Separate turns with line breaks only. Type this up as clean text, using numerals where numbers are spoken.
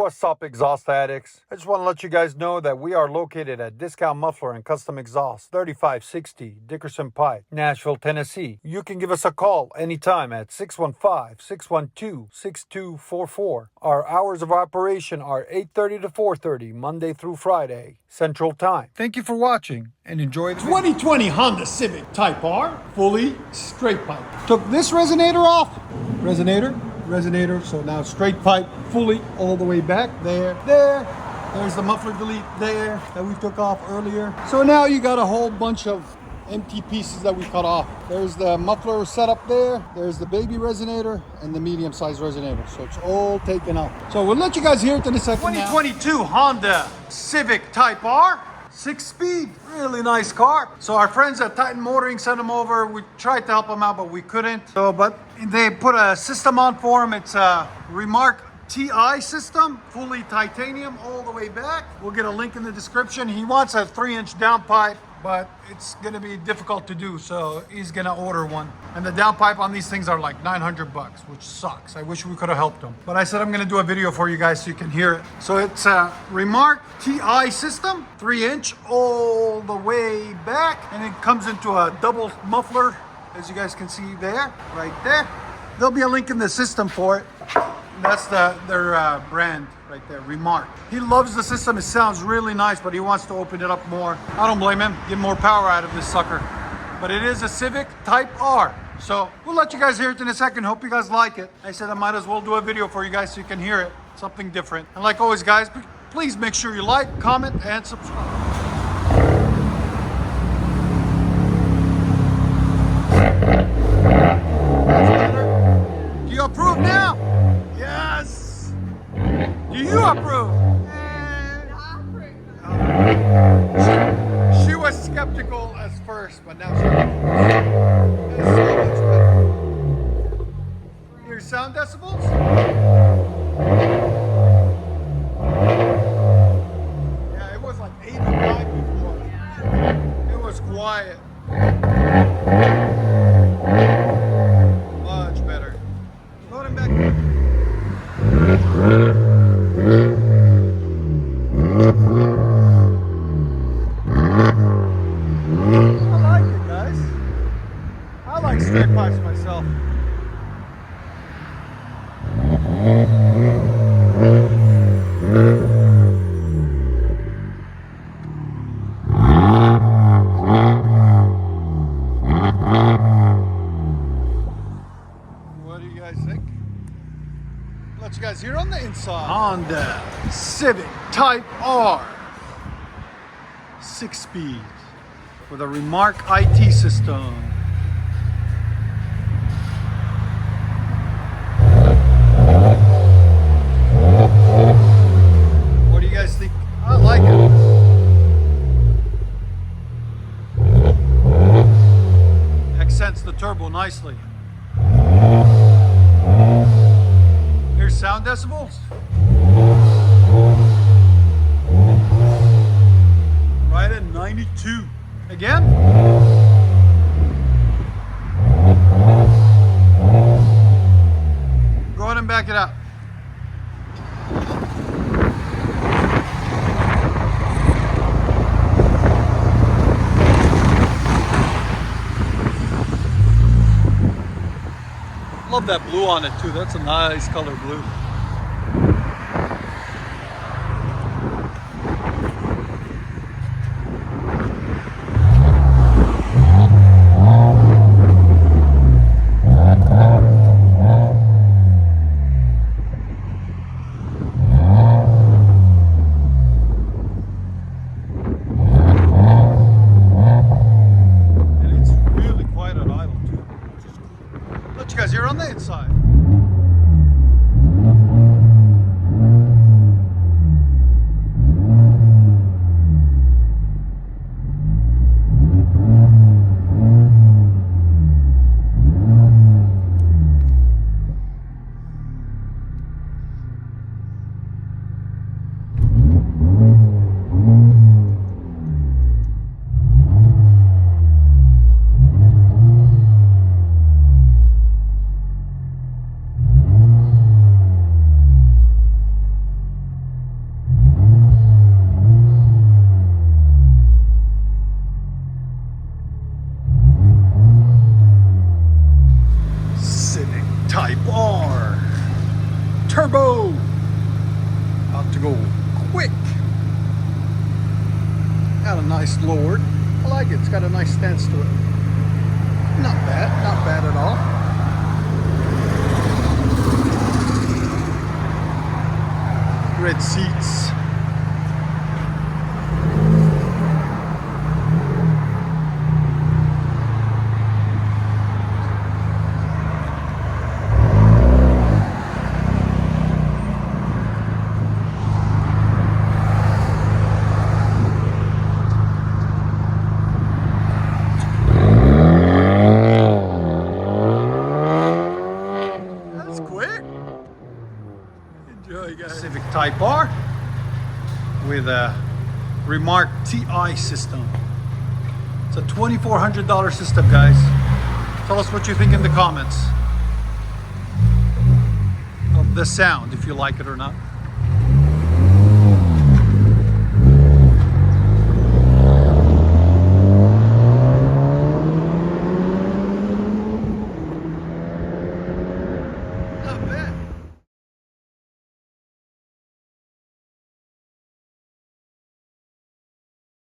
What's up, exhaust addicts? I just want to let you guys know that we are located at Discount Muffler and Custom Exhaust, 3560 Dickerson Pike, Nashville, Tennessee. You can give us a call anytime at 615-612-6244. Our hours of operation are 8:30 to 4:30, Monday through Friday, Central Time. Thank you for watching and enjoy the
2020 Honda Civic Type R, fully straight pipe. Took this resonator off, resonator, so now straight pipe, fully all the way back, there. There's the muffler delete there that we took off earlier. So now you got a whole bunch of empty pieces that we cut off. There's the muffler setup there, there's the baby resonator, and the medium-sized resonator. So it's all taken out. So we'll let you guys hear it in a second. 2022 Honda Civic Type R. 6-speed, really nice car. So our friends at Titan Motoring sent them over. We tried to help them out, but we couldn't. But they put a system on for him. It's a Remark TI system, fully titanium all the way back. We'll get a link in the description. He wants a 3-inch downpipe, but it's gonna be difficult to do, so he's gonna order one. And the downpipe on these things are like $900, which sucks. I wish we could have helped him. But I said I'm gonna do a video for you guys so you can hear it. So it's a Remark TI system, 3-inch all the way back, and it comes into a double muffler, as you guys can see there, right there. There'll be a link in the system for it. That's their brand right there, Remark. He loves the system. It sounds really nice, but he wants to open it up more. I don't blame him. Get more power out of this sucker. But it is a Civic Type R. So we'll let you guys hear it in a second. Hope you guys like it. I said I might as well do a video for you guys so you can hear it. Something different. And like always, guys, please make sure you like, comment, and subscribe. Do you approve now? Yes. Do you approve? She was skeptical at first, but now she's so much better. Your sound decibels? Yeah, it was like 85 before. It was quiet. Much better. Load him back. I like it, guys. I like straight pipes myself. What do you guys think? Let you guys hear on the inside. Honda Civic Type R. 6-speed with a Remark IT system. What do you guys think? I like it. Accents the turbo nicely. Here's sound decibels. Right at 92. Again. Go ahead and back it up. Love that blue on it too. That's a nice color blue. You guys hear on the inside. lowered. I like it. It's got a nice stance to it. Not bad at all. Red seats. Civic Type R with a Remark TI system. It's a $2,400 system, guys. Tell us what you think in the comments of the sound, if you like it or not.